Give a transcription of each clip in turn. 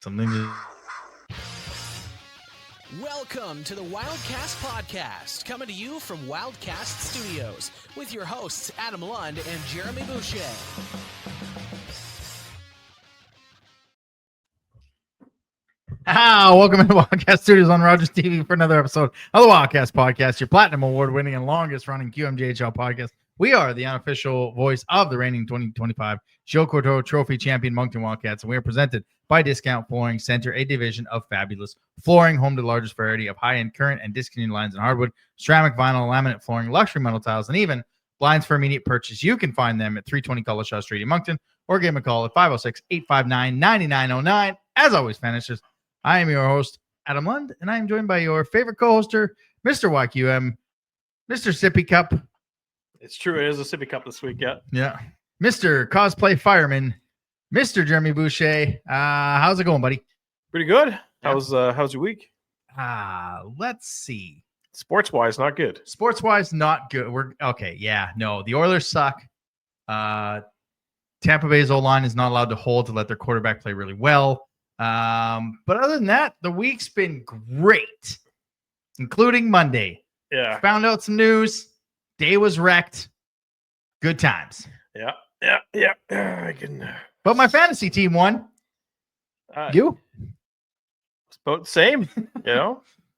Something to... Welcome to the Wildcast podcast, coming to you from Wildcast Studios with your hosts Adam Lund and Jeremy Boucher. Welcome to Wildcast Studios on Rogers TV for another episode of the Wildcast podcast, your platinum award-winning and longest-running QMJHL podcast. We are the unofficial voice of the reigning 2025 Joe Cordero Trophy champion Moncton Wildcats, and we are presented by Discount Flooring Center, a division of fabulous flooring, home to the largest variety of high-end current and discontinued lines in hardwood, ceramic, vinyl, laminate flooring, luxury metal tiles, and even blinds for immediate purchase. You can find them at 320 Collishaw Street in Moncton, or give them a call at 506-859-9909. As always, finishers, I am your host, Adam Lund, and I am joined by your favorite co-hoster, Mr. YQM, Mr. Sippy Cup. It's true. It is a sippy cup this week. Yeah. Mr. Cosplay Fireman, Mr. Jeremy Boucher. How's it going, buddy? Pretty good. How's your week? Let's see. Sports-wise, not good. Sports-wise, not good. We're okay. Yeah, no. The Oilers suck. Tampa Bay's O-line is not allowed to hold to let their quarterback play really well. But other than that, the week's been great, including Monday. Yeah. Found out some news. Day was wrecked. Good times. Yeah. I can. But my fantasy team won. You? It's about the same.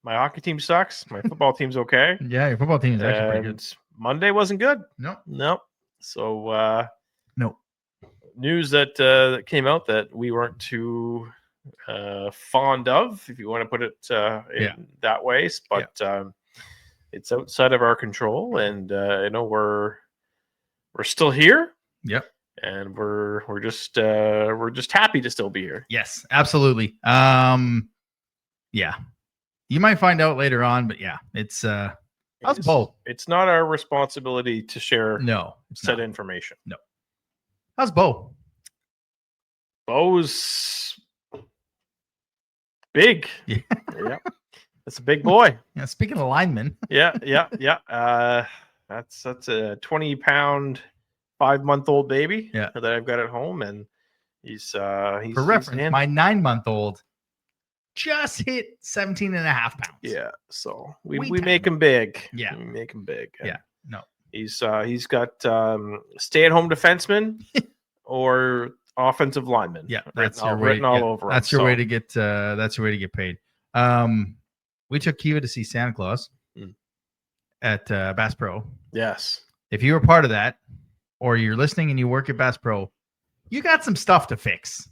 My hockey team sucks. My football team's okay. Yeah, your football team is actually pretty good. Monday wasn't good. No. So, no. News that came out that we weren't too fond of, if you want to put it in that way. But it's outside of our control, and we're still here. Yep. And we're just happy to still be here. Yes, absolutely. Yeah. You might find out later on, but yeah, it's how's Bo? It's not our responsibility to share said information. No. How's Bo? Bo's big. Yeah. That's a big boy. Yeah. Speaking of linemen. Yeah. That's a 20-pound, 5-month-old baby that I've got at home, and he's for reference, my 9-month-old just hit 17.5 pounds. Yeah, so we make him big. Yeah, we make him big. Yeah, no, he's got stay-at-home defenseman or offensive lineman. Yeah, that's written all over. That's your way to get. That's your way to get paid. We took Kiva to see Santa Claus at Bass Pro. Yes. If you were part of that, or you're listening and you work at Bass Pro, you got some stuff to fix.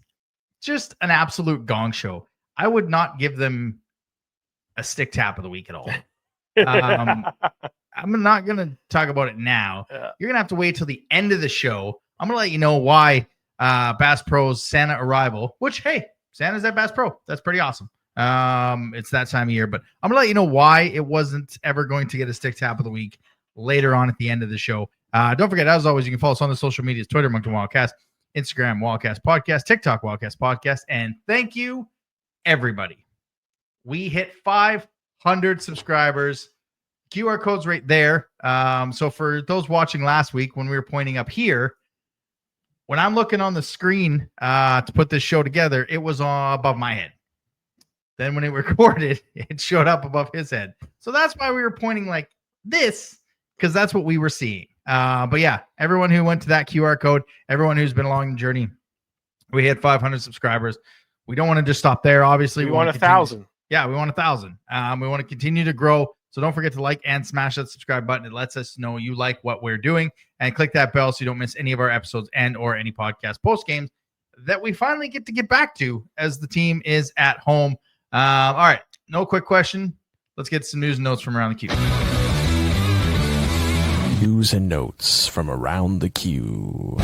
Just an absolute gong show. I would not give them a stick tap of the week at all. I'm not going to talk about it now. Yeah. You're going to have to wait till the end of the show. I'm going to let you know why Bass Pro's Santa arrival, which, hey, Santa's at Bass Pro. That's pretty awesome. It's that time of year, but I'm gonna let you know why it wasn't ever going to get a stick tap of the week later on at the end of the show. Don't forget, as always, you can follow us on the social medias: Twitter, Moncton Wildcast, Instagram, Wildcast Podcast, TikTok, Wildcast Podcast, and thank you, everybody. We hit 500 subscribers. QR code's right there. So for those watching last week when we were pointing up here, when I'm looking on the screen to put this show together, it was above my head. Then when it recorded, it showed up above his head. So that's why we were pointing like this, because that's what we were seeing. But yeah, everyone who went to that QR code, everyone who's been along the journey, we hit 500 subscribers. We don't want to just stop there. Obviously, we want 1,000. Yeah, we want 1,000. We want to continue to grow. So don't forget to like and smash that subscribe button. It lets us know you like what we're doing, and click that bell so you don't miss any of our episodes and or any podcast post games that we finally get to get back to as the team is at home. All right, no quick question. Let's get some news and notes from around the queue. News and notes from around the queue.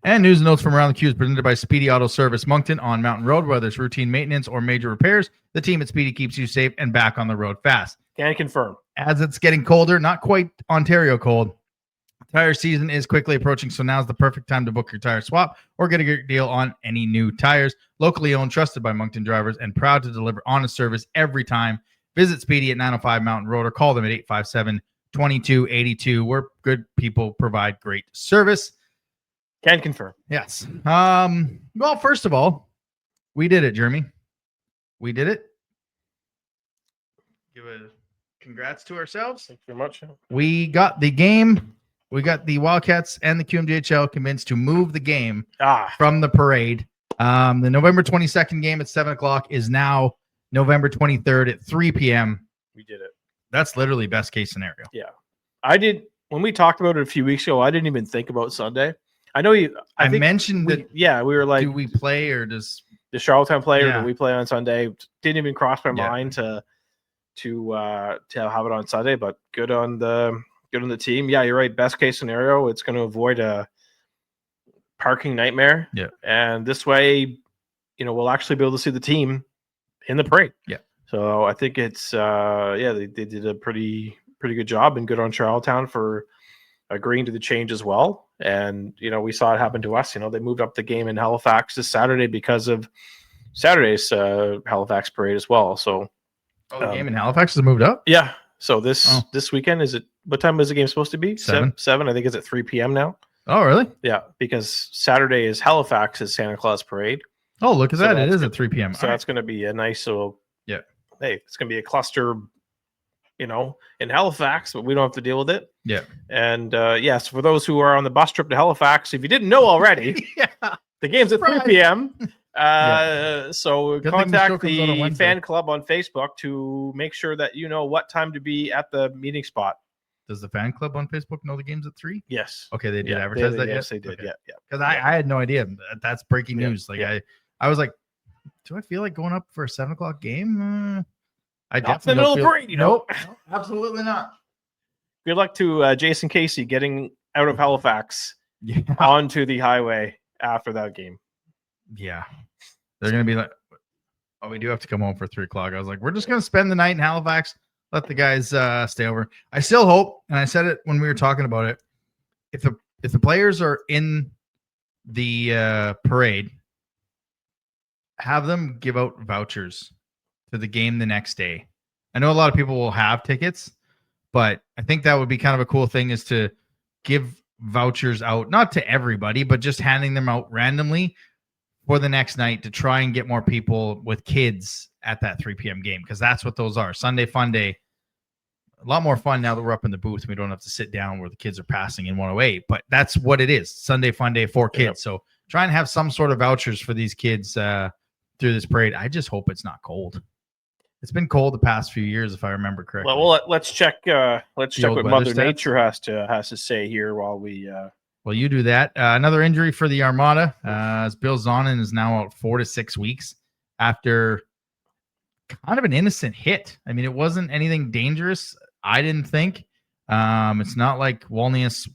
And news and notes from around the queue is presented by Speedy Auto Service Moncton on Mountain Road. Whether it's routine maintenance or major repairs, the team at Speedy keeps you safe and back on the road fast. Can confirm. As it's getting colder, not quite Ontario cold, tire season is quickly approaching, so now's the perfect time to book your tire swap or get a great deal on any new tires. Locally owned, trusted by Moncton drivers, and proud to deliver honest service every time. Visit Speedy at 905 Mountain Road or call them at 857-2282, where good people provide great service. Can confirm. Yes. Well, first of all, we did it, Jeremy. We did it. Give a congrats to ourselves. Thank you very much. We got the game. We got the Wildcats and the QMJHL convinced to move the game from the parade. The November 22nd game at 7:00 is now November 23rd at 3 p.m. We did it. That's literally best case scenario. Yeah. I did. When we talked about it a few weeks ago, I didn't even think about Sunday. I know you. I think mentioned that. Yeah, we were like, do we play or does the Charlottetown play or Yeah. do we play on Sunday? Didn't even cross my mind to have it on Sunday. But good on the team. Yeah, you're right. Best case scenario, it's going to avoid a parking nightmare. Yeah, and this way, we'll actually be able to see the team in the parade. Yeah. So I think it's they did a pretty good job, and good on Charlottetown for agreeing to the change as well. And we saw it happen to us. They moved up the game in Halifax this Saturday because of Saturday's Halifax parade as well. So the game in Halifax has moved up. Yeah. So this weekend, what time is the game supposed to be? 7. 7. I think it's at 3 p.m. now. Oh, really? Yeah, because Saturday is Halifax's Santa Claus parade. Oh, look at that! It is at 3 p.m. So that's going to be a nice little. Yeah. Hey, it's going to be a cluster, in Halifax, but we don't have to deal with it. Yeah. And yes, for those who are on the bus trip to Halifax, if you didn't know already, the game's at 3 p.m. So Good contact thing the show comes out on the Wednesday. fan club on Facebook to make sure that you know what time to be at the meeting spot. Does the fan club on Facebook know the game's at 3? Yes. Okay, they did advertise that. Yes, yet? they did. Okay. Yeah. Because I had no idea. That's breaking news. Like I was like, do I feel like going up for a 7:00 game? I Not definitely the middle don't of parade, Nope, absolutely not. Good luck to Jason Casey getting out of Halifax Yeah, onto the highway after that game. yeah. They're gonna be like, oh, we do have to come home for 3:00. I was like, we're just gonna spend the night in Halifax. Let the guys stay over. I still hope, and I said it when we were talking about it. If the players are in the parade, have them give out vouchers to the game the next day. I know a lot of people will have tickets, but I think that would be kind of a cool thing is to give vouchers out, not to everybody, but just handing them out randomly for the next night to try and get more people with kids at that 3 p.m. game, because that's what those are. Sunday fun day. A lot more fun now that we're up in the booth. We don't have to sit down where the kids are passing in 108, but that's what it is. Sunday fun day for kids. Yep. So try and have some sort of vouchers for these kids through this parade. I just hope it's not cold. It's been cold the past few years, if I remember correctly. Well, let's check. Let's check what Mother stats? Nature has to say here while we. Well, you do that. Another injury for the Armada. As Bill Zonin is now out 4 to 6 weeks after kind of an innocent hit. I mean, it wasn't anything dangerous, I didn't think. It's not like Walnius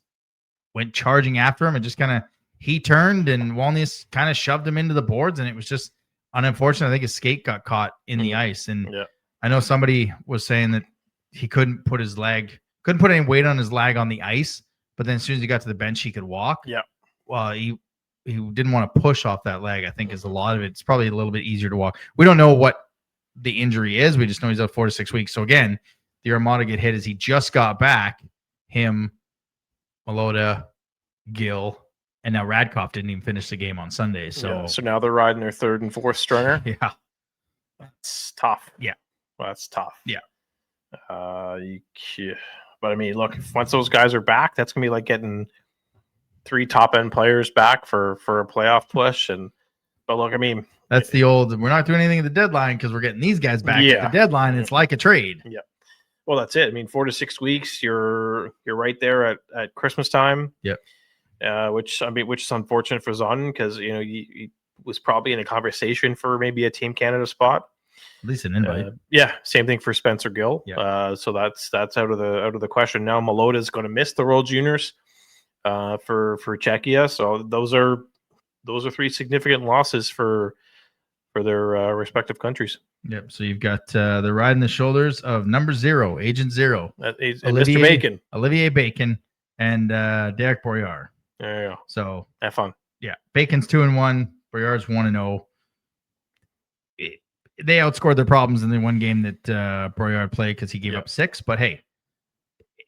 went charging after him. It just kind of he turned and Walnius kind of shoved him into the boards, and it was just unfortunate. I think his skate got caught in the ice, and I know somebody was saying that he couldn't put any weight on his leg on the ice. But then as soon as he got to the bench, he could walk. Yeah. Well, he didn't want to push off that leg. I think is a lot of it. It's probably a little bit easier to walk. We don't know what the injury is. We just know he's out 4 to 6 weeks. So again, the Armada get hit as he just got back. Him, Malota, Gill, and now Radkoff didn't even finish the game on Sunday. So so now they're riding their third and fourth stringer. Yeah. That's tough. Yeah. Well, that's tough. Yeah. But I mean, look, once those guys are back, that's gonna be like getting 3 top end players back for a playoff push. But look, I mean, that's the old. We're not doing anything at the deadline because we're getting these guys back at the deadline. It's like a trade. Yeah. Well, that's it. I mean, 4 to 6 weeks. You're right there at Christmas time. Yep. Which is unfortunate for Zon because he was probably in a conversation for maybe a Team Canada spot. At least an invite. Same thing for Spencer Gill. Yeah. So that's out of the question. Now Malota is going to miss the World Juniors for Czechia. So those are 3 significant losses for their respective countries. Yep. So you've got the riding the shoulders of number 0, Agent 0, Mr. Bacon, Olivier Bacon, and Derek Boyar. There you go. So have fun. Yeah, Bacon's 2-1, Boyar's 1-0. They outscored their problems in the one game that Boyard played because he gave up 6. But hey,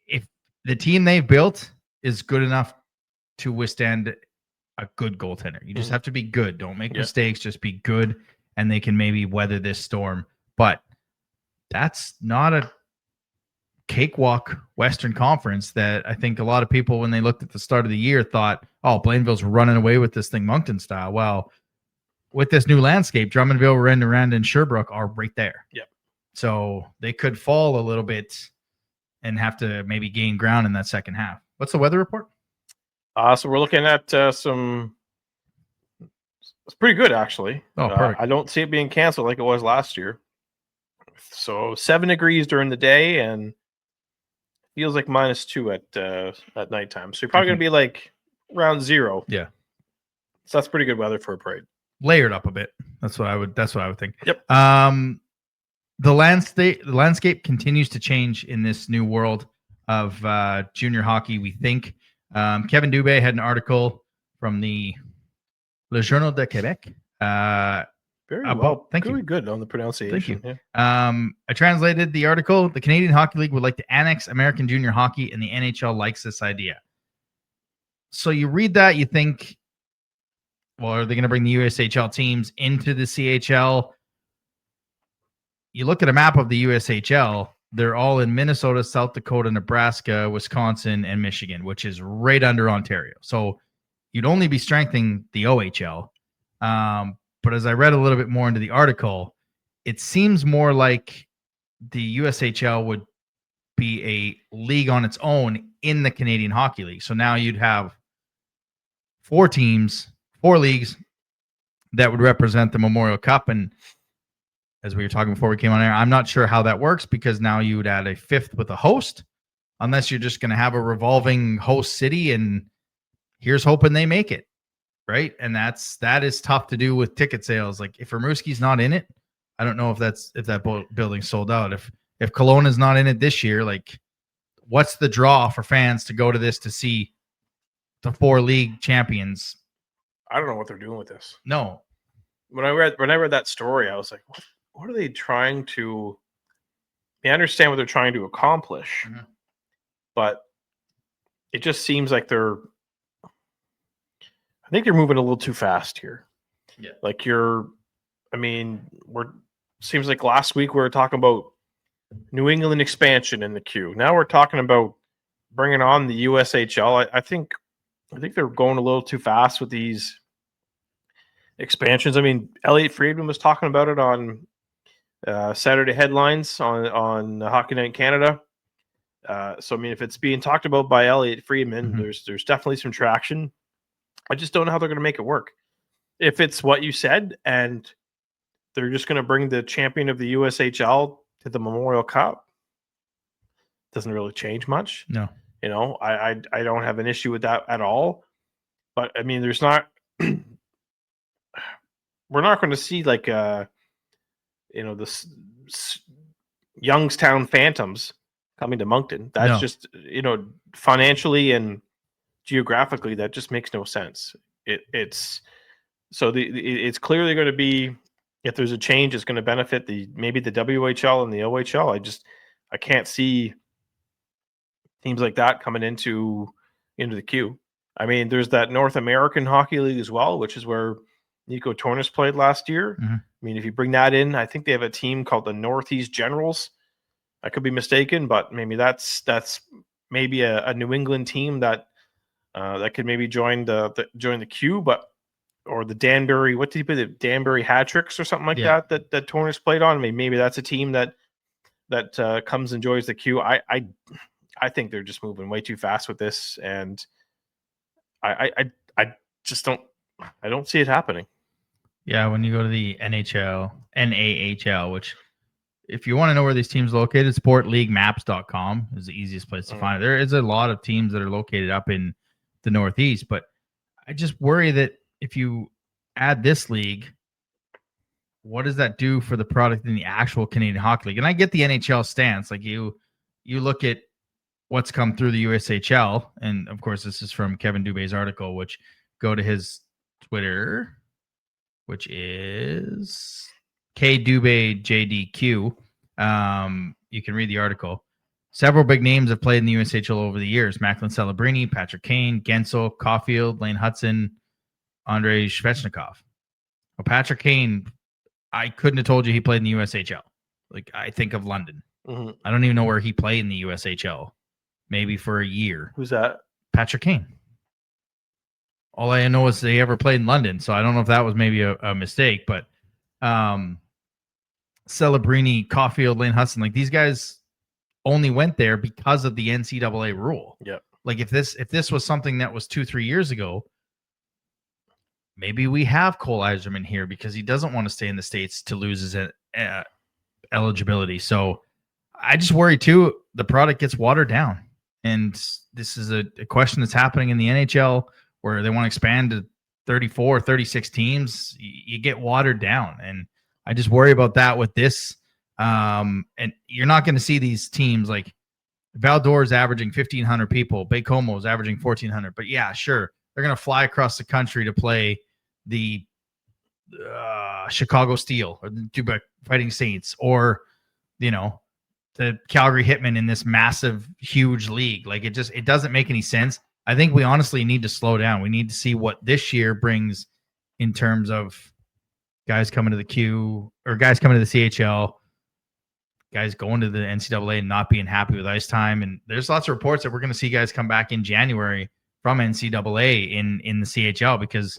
if the team they've built is good enough to withstand a good goaltender. You just have to be good. Don't make Yeah. mistakes. Just be good, and they can maybe weather this storm. But that's not a cakewalk Western Conference that I think a lot of people, when they looked at the start of the year, thought, oh, Blainville's running away with this thing Moncton style. Well, with this new landscape, Drummondville, Rand, and Sherbrooke are right there. Yep. So they could fall a little bit and have to maybe gain ground in that second half. What's the weather report? So we're looking at some. It's pretty good, actually. Oh, perfect. I don't see it being canceled like it was last year. So 7 degrees during the day and feels like -2 at nighttime. So you're probably going to be like around 0. Yeah. So that's pretty good weather for a parade. Layered up a bit. That's what I would think. Yep. The landscape continues to change in this new world of junior hockey, we think. Kevin Dubé had an article from the Le Journal de Québec. Very well. Thank really you. Good on the pronunciation. Thank you. Yeah. I translated the article. The Canadian Hockey League would like to annex American junior hockey, and the NHL likes this idea. So you read that, you think, well, are they going to bring the USHL teams into the CHL? You look at a map of the USHL, they're all in Minnesota, South Dakota, Nebraska, Wisconsin, and Michigan, which is right under Ontario. So you'd only be strengthening the OHL. But as I read a little bit more into the article, it seems more like the USHL would be a league on its own in the Canadian Hockey League. So now you'd have 4 leagues that would represent the Memorial Cup. And as we were talking before we came on air, I'm not sure how that works, because now you would add a 5th with a host, unless you're just going to have a revolving host city, and here's hoping they make it. Right. And that is tough to do with ticket sales. Like, if Rimouski's not in it, I don't know if that building's sold out. If Kelowna is not in it this year, like, what's the draw for fans to go to this to see the 4 league champions? I don't know what they're doing with this. No. When I read that story, I was like, what are they trying to? I understand what they're trying to accomplish, but it just seems like I think you're moving a little too fast here. Yeah. Like seems like last week we were talking about New England expansion in the queue. Now we're talking about bringing on the USHL. I think they're going a little too fast with these expansions. I mean, Elliot Friedman was talking about it on Saturday headlines on Hockey Night in Canada. So I mean, if it's being talked about by Elliot Friedman, there's definitely some traction. I just don't know how they're going to make it work. If it's what you said, and they're just going to bring the champion of the USHL to the Memorial Cup, doesn't really change much. No. You know, I don't have an issue with that at all. But I mean, there's not. We're not going to see like the Youngstown Phantoms coming to Moncton. That's just financially and geographically, that just makes no sense. It's clearly going to be, if there's a change, it's going to benefit maybe the WHL and the OHL. I can't see teams like that coming into the queue. I mean, there's that North American Hockey League as well, which is where Nico Tornis played last year. I mean, if you bring that in, I think they have a team called the Northeast Generals. I could be mistaken, but maybe that's maybe a New England team that could maybe join the queue, or the Danbury, what did he play? The Danbury Hat-Tricks or something like that Tornis played on. Maybe that's a team that comes and joins the queue. I think they're just moving way too fast with this, and I just don't see it happening. Yeah, when you go to the NAHL, which, if you want to know where these teams are located, sportleaguemaps.com is the easiest place to find it. There is a lot of teams that are located up in the Northeast, but I just worry that if you add this league, what does that do for the product in the actual Canadian Hockey League? And I get the NHL stance. Like, you look at what's come through the USHL, and of course this is from Kevin Dubé's article, which go to his Twitter, which is KDubéJDQ. You can read the article. Several big names have played in the USHL over the years: Macklin Celebrini, Patrick Kane, Gensel, Caulfield, Lane Hudson, Andrei Svechnikov. Well, Patrick Kane, I couldn't have told you he played in the USHL. Like, I think of London. Mm-hmm. I don't even know where he played in the USHL. Maybe for a year. Who's that? Patrick Kane. All I know is they ever played in London, so I don't know if that was maybe a mistake, but Celebrini, Caulfield, Lane Hudson, like these guys only went there because of the NCAA rule. Yeah. Like if this was something that was 2-3 years ago, maybe we have Cole Eiserman here because he doesn't want to stay in the States to lose his eligibility. So I just worry too, the product gets watered down. And this is a question that's happening in the NHL where they want to expand to 34, 36 teams. You get watered down. And I just worry about that with this. And you're not going to see these teams like Val-d'Or is averaging 1,500 people. Baie-Comeau is averaging 1,400. But yeah, sure, they're going to fly across the country to play the Chicago Steel or the Quebec Fighting Saints or, the Calgary Hitmen in this massive, huge league. Like it doesn't make any sense. I think we honestly need to slow down. We need to see what this year brings in terms of guys coming to the Q or guys coming to the CHL, guys going to the NCAA and not being happy with ice time. And there's lots of reports that we're going to see guys come back in January from NCAA in the CHL because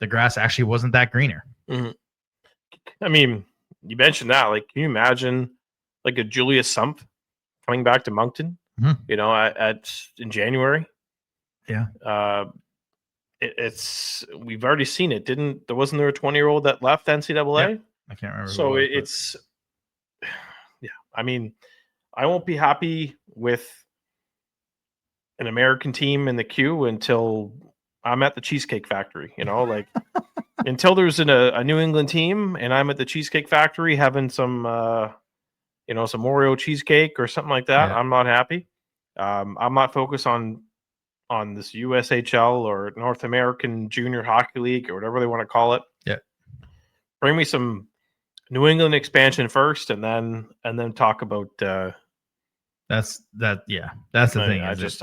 the grass actually wasn't that greener. Mm-hmm. I mean, you mentioned that. Like, can you imagine like a Julius Sumpf coming back to Moncton? Mm-hmm. In January? Yeah. We've already seen it. Wasn't there a 20-year-old that left NCAA? Yep. I can't remember. So yeah. I mean, I won't be happy with an American team in the Q until I'm at the Cheesecake Factory. Like until there's a New England team and I'm at the Cheesecake Factory having some some Oreo cheesecake or something like that. Yeah. I'm not happy. I'm not focused on this USHL or North American Junior Hockey League or whatever they want to call it. Yeah. Bring me some New England expansion first and then talk about that's the thing. I just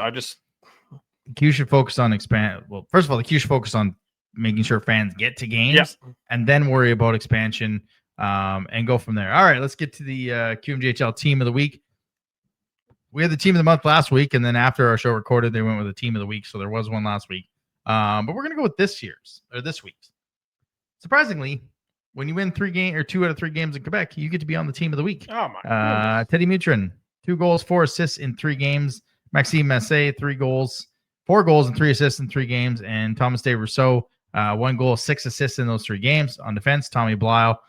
the Q should focus on expand. Well, first of all, the Q should focus on making sure fans get to games and then worry about expansion and go from there. All right, let's get to the QMJHL Team of the Week. We had the Team of the Month last week, and then after our show recorded, they went with the Team of the Week, so there was one last week. But we're going to go with this week's. Surprisingly, when you win 2 out of 3 games in Quebec, you get to be on the Team of the Week. Oh, my goodness. Teddy Mutrin, 2 goals, 4 assists in 3 games. Maxime Massé, 4 goals and 3 assists in 3 games. And Thomas Day Rousseau, 1 goal, 6 assists in those 3 games. On defense, Tommy Blisle,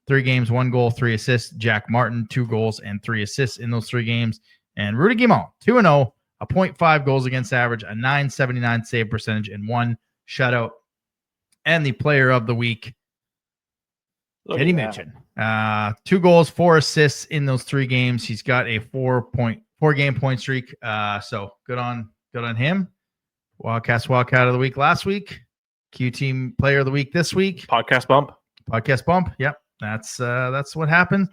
3 games, 1 goal, 3 assists. Jack Martin, 2 goals and 3 assists in those 3 games. And Rudy Guimont, 2-0, a 0.5 goals against average, a .979 save percentage, and 1 shutout. And the player of the week, Teddy Mutrin. 2 goals, 4 assists in those 3 games. He's got a 4-game point streak. So good on him. Wildcat of the week last week. Q Team Player of the Week this week. Podcast bump. Yep, that's what happened.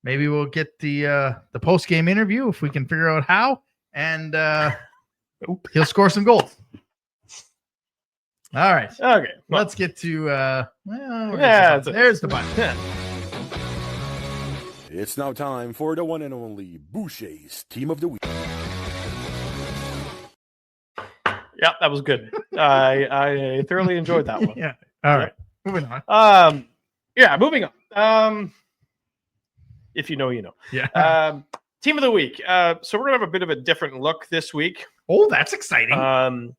Maybe we'll get the post game interview if we can figure out how, and he'll score some goals. All right. Okay. Well, let's get to there's the button. It's now time for the one and only Boucher's Team of the Week. Yeah, that was good. I thoroughly enjoyed that one. Yeah. All right. Moving on. Moving on. If you know, you know. Yeah. Team of the week. So we're gonna have a bit of a different look this week. Oh, that's exciting.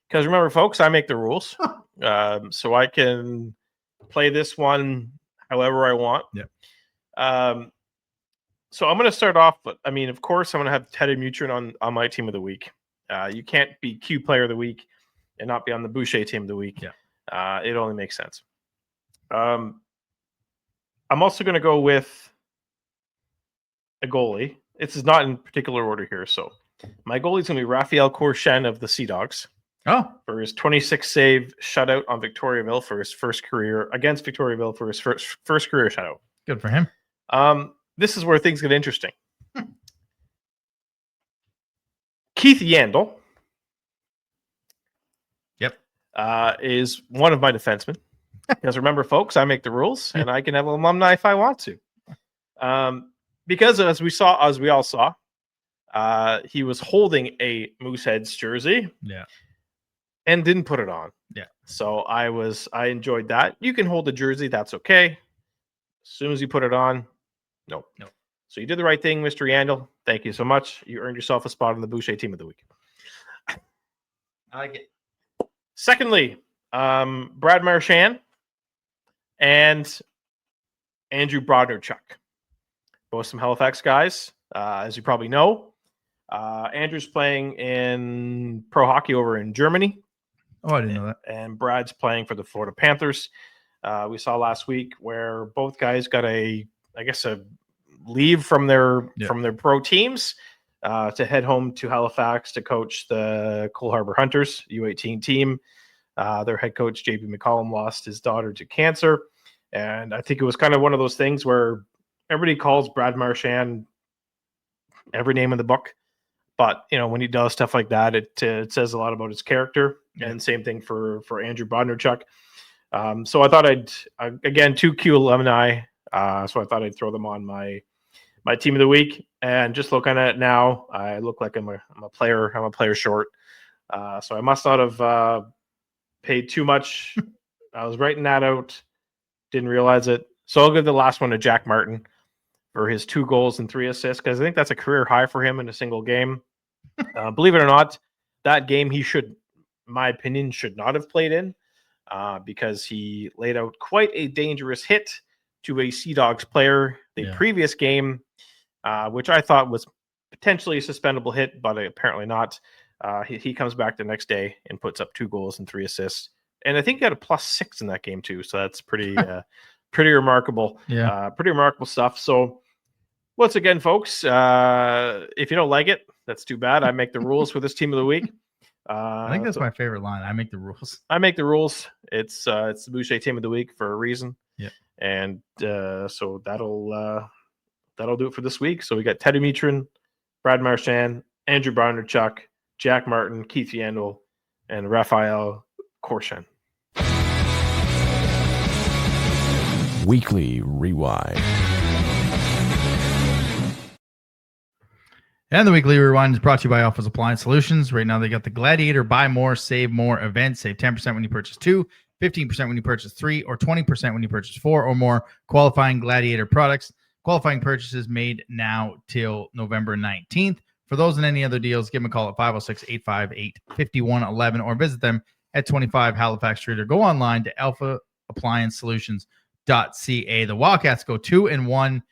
Because remember, folks, I make the rules. So I can play this one however I want. Yeah. So I'm gonna start off, but I mean, of course, I'm gonna have Teddy Mutrin on my team of the week. You can't be Q Player of the Week and not be on the Boucher Team of the Week. Yeah. It only makes sense. I'm also going to go with a goalie. This is not in particular order here. So my goalie is going to be Raphael Courchen of the Sea Dogs. Oh, for his 26 save shutout on Victoriaville for his first career against Victoriaville for his first career shutout. Good for him. This is where things get interesting. Keith Yandel. Yep. is one of my defensemen. Because remember, folks, I make the rules, and I can have alumni if I want to. Because as we all saw, he was holding a Mooseheads jersey, and didn't put it on. Yeah. So I enjoyed that. You can hold the jersey, that's okay. As soon as you put it on, no. So you did the right thing, Mr. Yandel. Thank you so much. You earned yourself a spot on the Boucher Team of the Week. I like it. Secondly, Brad Marchand and Andrew Brodnerchuk. Both some Halifax guys, as you probably know. Andrew's playing in pro hockey over in Germany. Oh, I didn't know that. And Brad's playing for the Florida Panthers. We saw last week where both guys got a leave from their pro teams to head home to Halifax to coach the Cole Harbour Hunters U18 team. Their head coach, JB McCollum, lost his daughter to cancer. And I think it was kind of one of those things where everybody calls Brad Marchand every name in the book. But, when he does stuff like that, it says a lot about his character. And same thing for Andrew Brodnerchuk. So I thought again, 2 Q alumni. So I thought I'd throw them on my team of the week. And just looking at it now, I look like I'm a player short. So I must not have paid too much. I was writing that out. Didn't realize it. So I'll give the last one to Jack Martin for his 2 goals and 3 assists, because I think that's a career high for him in a single game. Believe it or not, that game he should, in my opinion, should not have played in because he laid out quite a dangerous hit to a Sea Dogs player the previous game, which I thought was potentially a suspendable hit, but apparently not. He comes back the next day and puts up 2 goals and 3 assists. And I think he got a +6 in that game too. So that's pretty pretty remarkable. Pretty remarkable stuff. So once again, folks, if you don't like it, that's too bad. I make the rules for this team of the week. I think that's my favorite line. I make the rules. I make the rules. It's the Boucher Team of the Week for a reason. Yeah. And so that'll do it for this week. So we got Teddy Mitrin, Brad Marchand, Andrew Brodnerchuk, Jack Martin, Keith Yandel, and Raphael Korshen. Weekly Rewind. And the Weekly Rewind is brought to you by Alphas Appliance Solutions. Right now, they got the Gladiator Buy More, Save More event. Save 10% when you purchase 2, 15% when you purchase 3, or 20% when you purchase 4 or more qualifying Gladiator products. Qualifying purchases made now till November 19th. For those and any other deals, give them a call at 506-858-5111 or visit them at 25 Halifax Street or go online to alphaappliancesolutions.ca. The Wildcats go 2-1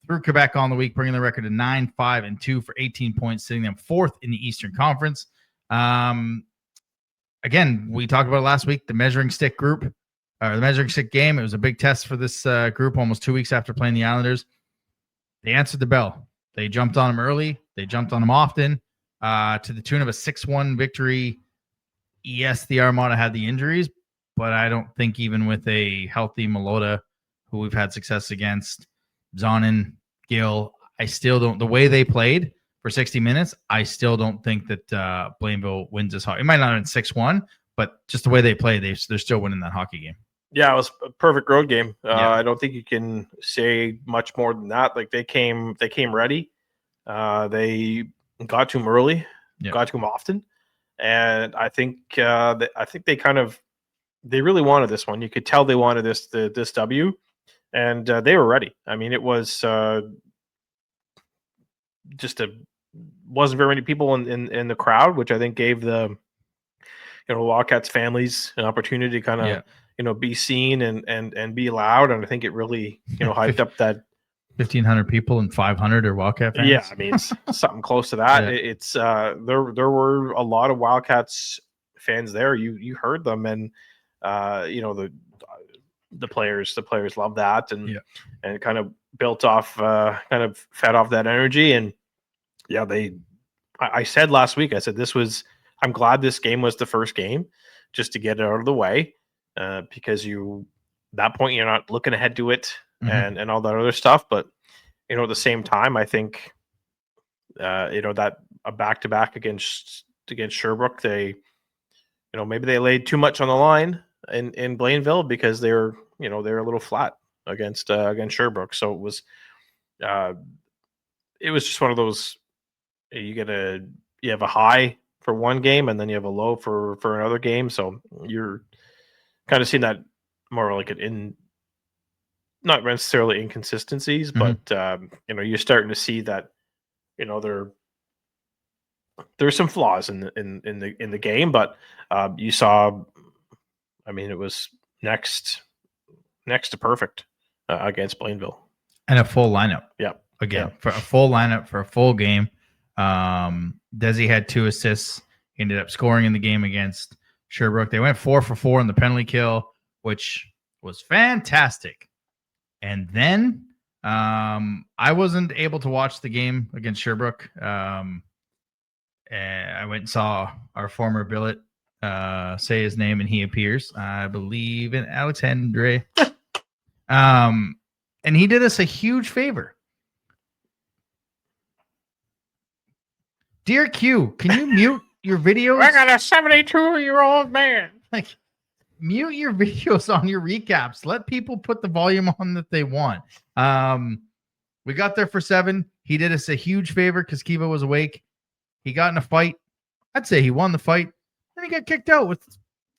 through Quebec on the week, bringing the record to 9-5-2 for 18 points, sitting them 4th in the Eastern Conference. Again, we talked about it last week, the measuring stick group, or the measuring stick game. It was a big test for this group almost 2 weeks after playing the Islanders. They answered the bell. They jumped on them early. They jumped on them often to the tune of a 6-1 victory. Yes, the Armada had the injuries, but I don't think even with a healthy Malota, who we've had success against, Zonin, Gill, I still don't. The way they played for 60 minutes, I still don't think that Blainville wins this hockey. It might not have been 6-1, but just the way they play, they're still winning that hockey game. Yeah, it was a perfect road game. I don't think you can say much more than that. Like they came ready. They got to him early, got to him often, and I think they really wanted this one. You could tell they wanted this W. And they were ready. I mean, it was wasn't very many people in the crowd, which I think gave the Wildcats families an opportunity to kind of be seen and be loud. And I think it really hyped up that 1,500 people and 500 are Wildcat fans. Yeah, I mean it's something close to that. It's there were a lot of Wildcats fans there. You heard them, and the players love that, and kind of built off, kind of fed off that energy. And I said last week, I said I'm glad this game was the first game just to get it out of the way, because that point you're not looking ahead to it and all that other stuff. But at the same time, I think that a back-to-back against Sherbrooke, they maybe they laid too much on the line in Blainville because they're a little flat against Sherbrooke. So it was just one of those. You have a high for one game and then you have a low for another game. So you're kind of seeing that more like not necessarily inconsistencies, but you're starting to see that there's some flaws in the game, but you saw, I mean, it was next to perfect against Blainville and a full lineup. Yeah, again for a full lineup for a full game. Desi had 2 assists. He ended up scoring in the game against Sherbrooke. They went 4 for 4 in the penalty kill, which was fantastic. And then I wasn't able to watch the game against Sherbrooke. And I went and saw our former billet say his name, and he appears, I believe, in Alexandre. And he did us a huge favor. Dear Q, can you mute your videos? I got a 72-year-old man. Like, mute your videos on your recaps. Let people put the volume on that they want. We got there for 7. He did us a huge favor because Kiva was awake. He got in a fight. I'd say he won the fight. Then he got kicked out with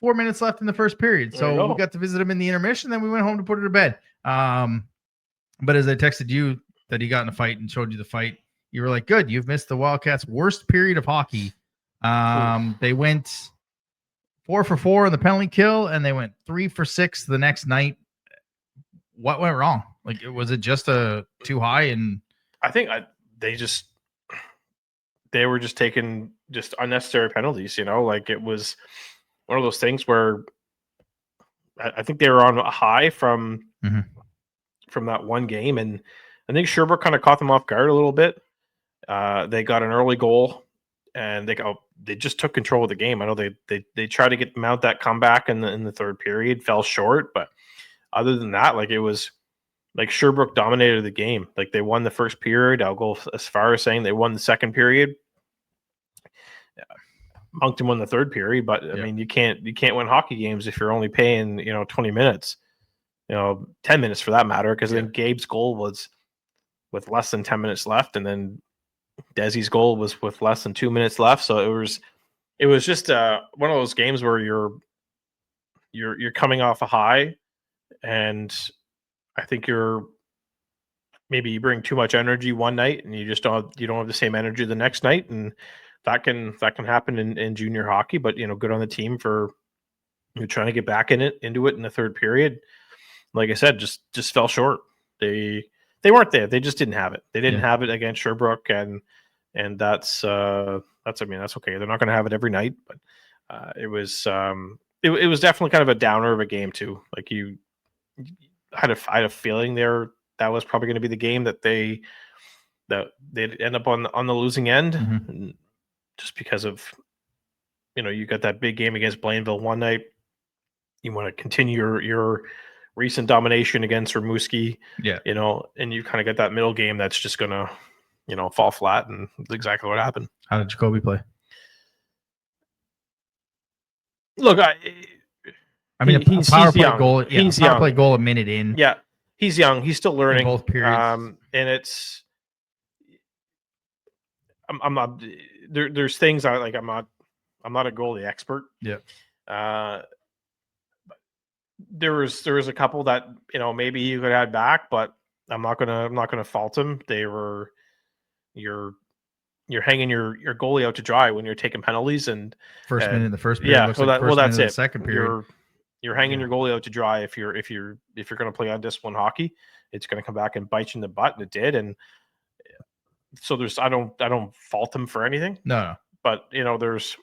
4 minutes left in the first period. So we got to visit him in the intermission. Then we went home to put her to bed. But as I texted you that he got in a fight and showed you the fight, you were like, good, you've missed the Wildcats' worst period of hockey. They went 4 for 4 in the penalty kill, and they went 3 for 6 the next night. What went wrong? Like, was it just too high? And I think they were just taking just unnecessary penalties. Like, it was one of those things where I think they were on a high from that one game, and I think Sherbrooke kind of caught them off guard a little bit. They got an early goal, and they just took control of the game. I know they tried to mount that comeback in the third period, fell short, but other than that, like, it was like Sherbrooke dominated the game. Like, they won the first period. I'll go as far as saying they won the second period. Moncton won the third period, but I mean, you can't win hockey games if you're only paying 20 minutes, 10 minutes for that matter, because then Gabe's goal was with less than 10 minutes left, and then Desi's goal was with less than 2 minutes left. So it was just one of those games where you're coming off a high, and I think maybe you bring too much energy one night and you don't have the same energy the next night, and that can happen in junior hockey. But good on the team for trying to get back into it in the third period. Like I said, just fell short. They weren't there. They just didn't have it. They didn't have it against Sherbrooke, and that's okay. They're not going to have it every night, but it was definitely kind of a downer of a game too. Like, I had a feeling that was probably going to be the game that they'd end up on the losing end, and just because of you got that big game against Blainville one night. You want to continue your recent domination against Rimouski, and you kind of get that middle game that's just gonna, fall flat, and that's exactly what happened. How did Jacoby play? Look, I mean, he's power play young. goal. Yeah, he's power young. play goal a minute in. Yeah, he's young. He's still learning. In both periods. And it's, I'm not. There's things I'm not a goalie expert. Yeah. There was a couple that maybe you could add back, but I'm not gonna fault him. You're hanging your goalie out to dry when you're taking penalties, and first minute in the first period. Yeah, that's it. Second period, you're hanging your goalie out to dry if you're going to play undisciplined hockey. It's going to come back and bite you in the butt, and it did. And so I don't fault him for anything. No. But there's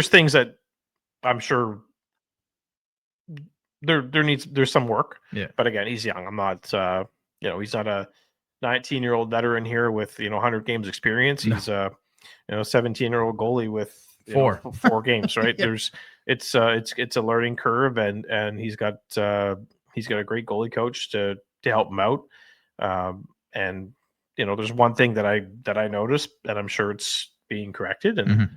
things that I'm sure there's some work. Yeah. But again, he's young. I'm not he's not a 19-year-old veteran here with 100 games experience. No. He's a 17-year-old goalie with four games, right? Yeah. It's a learning curve, and he's got a great goalie coach to help him out. And there's one thing that I noticed, and I'm sure it's being corrected, and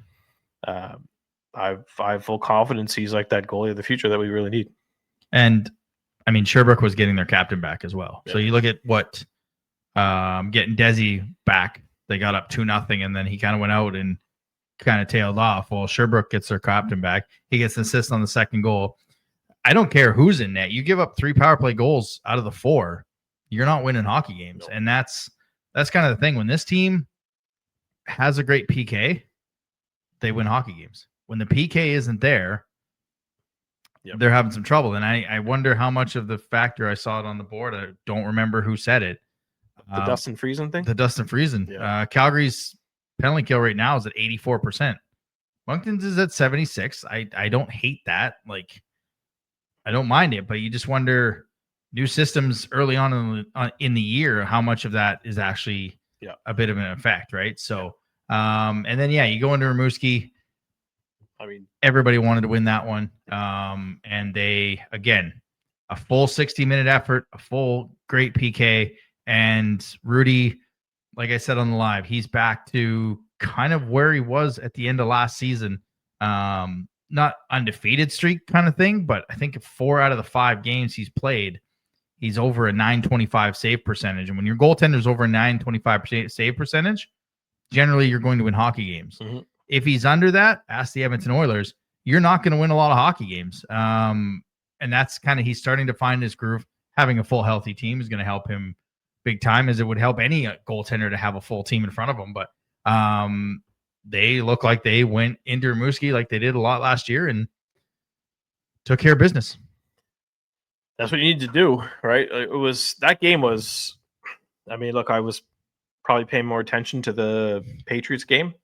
I have full confidence he's like that goalie of the future that we really need. And I mean, Sherbrooke was getting their captain back as well. Yeah. So you look at what getting Desi back, they got up 2-0, and then he kind of went out and kind of tailed off. Well, Sherbrooke gets their captain back. He gets an assist on the second goal. I don't care who's in net. You give up 3 power play goals out of the 4, you're not winning hockey games. No. And that's kind of the thing. When this team has a great PK, they win hockey games. When the PK isn't there, they're having some trouble. And I wonder how much of the factor, I saw it on the board, I don't remember who said it. The Dustin Friesen thing? The Dustin Friesen. Yeah. Calgary's penalty kill rate now is at 84%. Moncton's is at 76. I don't hate that. Like, I don't mind it, but you just wonder, new systems early on in the year, how much of that is actually a bit of an effect, right? So, and then, you go into Rimouski. I mean, everybody wanted to win that one. And they, again, a full 60-minute effort, a full great PK. And Rudy, like I said on the live, he's back to kind of where he was at the end of last season. Not undefeated streak kind of thing, but I think 4 out of the 5 games he's played, he's over a .925 save percentage. And when your goaltender's over a .925 save percentage, generally you're going to win hockey games. Mm-hmm. If he's under that, ask the Edmonton Oilers, you're not going to win a lot of hockey games. And that's kind of, he's starting to find his groove. Having a full healthy team is going to help him big time, as it would help any goaltender to have a full team in front of them. But they look like they went into Rimouski like they did a lot last year and took care of business. That's what you need to do, right? That game was, I mean, look, I was probably paying more attention to the Patriots game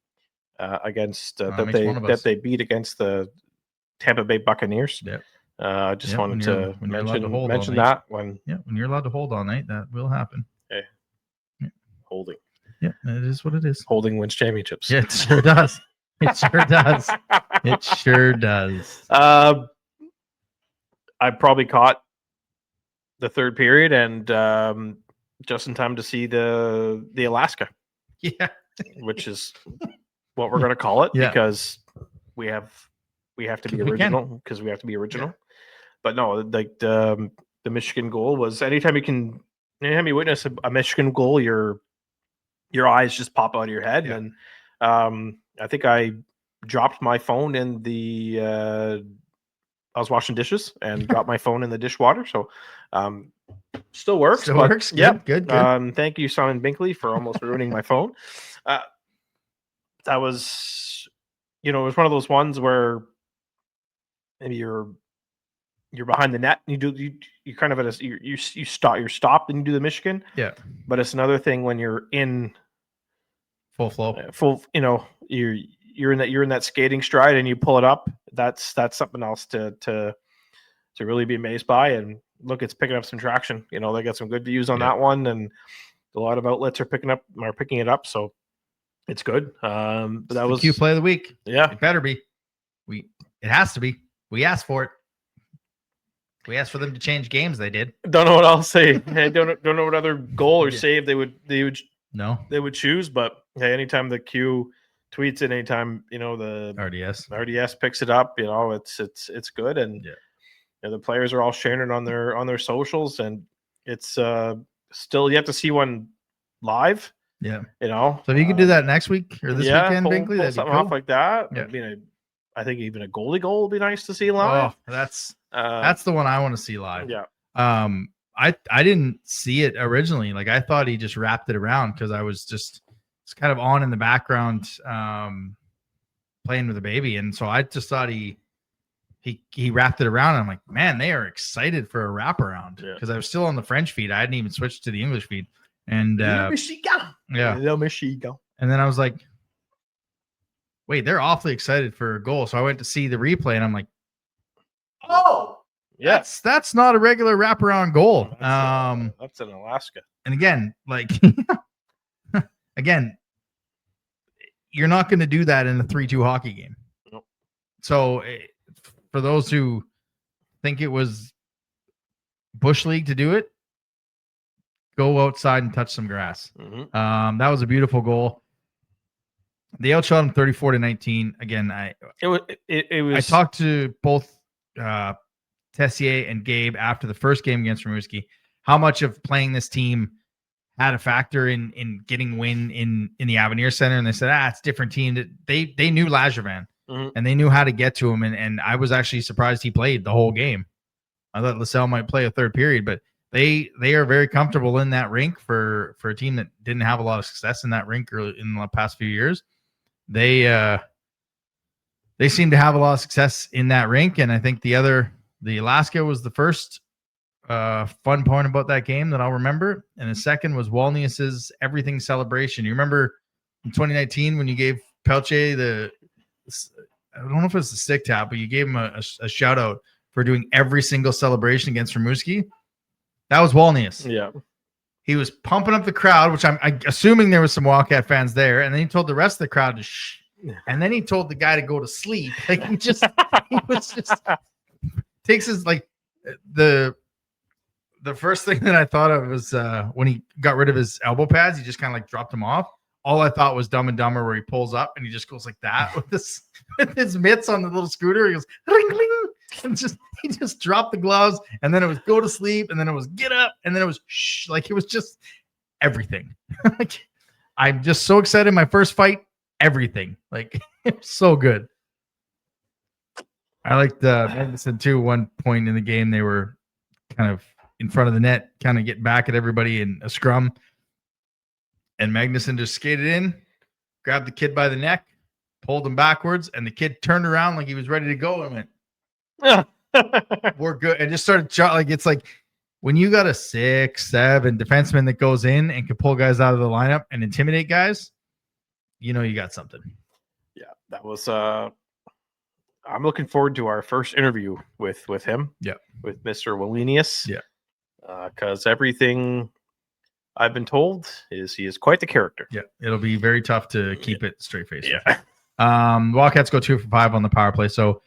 against that they beat against the Tampa Bay Buccaneers. Yep. I just wanted to mention that when you're allowed to hold all night, that will happen. Okay. Yeah. Holding. Yeah, it is what it is. Holding wins championships. Yeah, it sure does. It sure does. It sure does. I probably caught the third period and just in time to see the Alaska. Yeah. Which is what we're going to call it because we have to be original because we have to be original. Yeah. But no, like the Michigan goal was anytime you witness a Michigan goal, your eyes just pop out of your head. Yeah. And I think I dropped my phone in the I was washing dishes and dropped my phone in the dishwater. So still works. Still works. Yeah. Good. Thank you, Simon Binkley, for almost ruining my phone. That was, it was one of those ones where maybe you're behind the net and you kind of you stop and you do the Michigan. Yeah. But it's another thing when you're in full flow, you're in that skating stride and you pull it up. That's something else to really be amazed by. And look, it's picking up some traction. They got some good views on that one, and a lot of outlets are picking it up. So it's good. But that was Q play of the week. Yeah, it better be. It has to be. We asked for it. We asked for them to change games. They did. Don't know what I'll say. I don't know what other goal or save they would choose. But hey, anytime the Q tweets it, anytime the RDS picks it up, it's good. And the players are all sharing it on their socials, and it's still, you have to see one live. Yeah. So if you could do that next week or this weekend, Binkley, pull something off like that. Yeah. I think even a goalie goal would be nice to see live. Oh, that's the one I want to see live. Yeah. I didn't see it originally. Like, I thought he just wrapped it around because I was just, it's kind of on in the background, playing with the baby. And so I just thought he wrapped it around. And I'm like, man, they are excited for a wraparound because I was still on the French feed. I hadn't even switched to the English feed. And Michigan. And then I was like, wait, they're awfully excited for a goal. So I went to see the replay and I'm like, oh, yes, that's not a regular wraparound goal. That's in Alaska. And again, like, you're not going to do that in a 3-2 hockey game. Nope. So for those who think it was Bush League to do it, go outside and touch some grass. Mm-hmm. That was a beautiful goal. They outshot them 34-19. Again, It was. I talked to both Tessier and Gabe after the first game against Rimouski, how much of playing this team had a factor in getting win in the Avenir Center, and they said, it's a different team. They knew Lajovan, and they knew how to get to him, and I was actually surprised he played the whole game. I thought LaSalle might play a third period, but they are very comfortable in that rink for a team that didn't have a lot of success in that rink in the past few years. They seem to have a lot of success in that rink, and I think the Alaska was the first fun point about that game that I'll remember, and the second was Walnius's everything celebration. You remember in 2019 when you gave Pelche I don't know if it was the stick tap, but you gave him a shout out for doing every single celebration against Rimouski. That was Walnius. Yeah. He was pumping up the crowd, which I'm assuming there was some Wildcat fans there, and then he told the rest of the crowd to shh, and then he told the guy to go to sleep. Like he was just takes his the first thing that I thought of was when he got rid of his elbow pads, he just kind of like dropped them off. All I thought was Dumb and Dumber, where he pulls up and he just goes like that with his mitts on the little scooter. He goes ring, ring, and he just dropped the gloves, and then it was go to sleep, and then it was get up, and then it was shh. Like it was just everything. Like I'm just so excited. My first fight, everything. Like it was so good. I liked Magnuson too. One point in the game, they were kind of in front of the net, kind of getting back at everybody in a scrum. And Magnuson just skated in, grabbed the kid by the neck, pulled him backwards, and the kid turned around like he was ready to go and went, we're good. And just started like it's like when you got a 6'7" defenseman that goes in and can pull guys out of the lineup and intimidate guys, you know you got something. Yeah, that was I'm looking forward to our first interview with him. Yeah. With Mr. Wallenius. Yeah. Because everything I've been told is he is quite the character. Yeah. It'll be very tough to keep it straight face. Yeah. Wildcats go 2 for 5 on the power play. So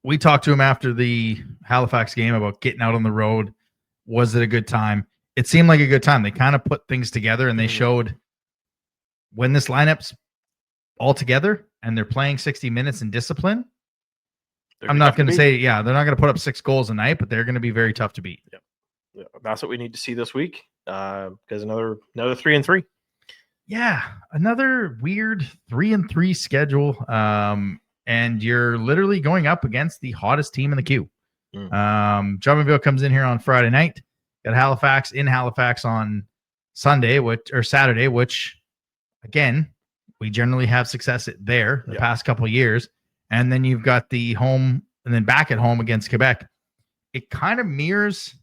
we talked to him after the Halifax game about getting out on the road. Was it a good time? It seemed like a good time. They kind of put things together, and they showed when this lineup's all together and they're playing 60 minutes in discipline. I'm not going to say, they're not going to put up 6 goals a night, but they're going to be very tough to beat. Yep. Yeah, that's what we need to see this week. Because another 3-3. Yeah, another weird 3-3 schedule. And you're literally going up against the hottest team in the queue. Drummondville comes in here on Friday night. Got Halifax in Halifax on Saturday, which again, we generally have success there the past couple of years. And then you've got the home and then back at home against Quebec. It kind of mirrors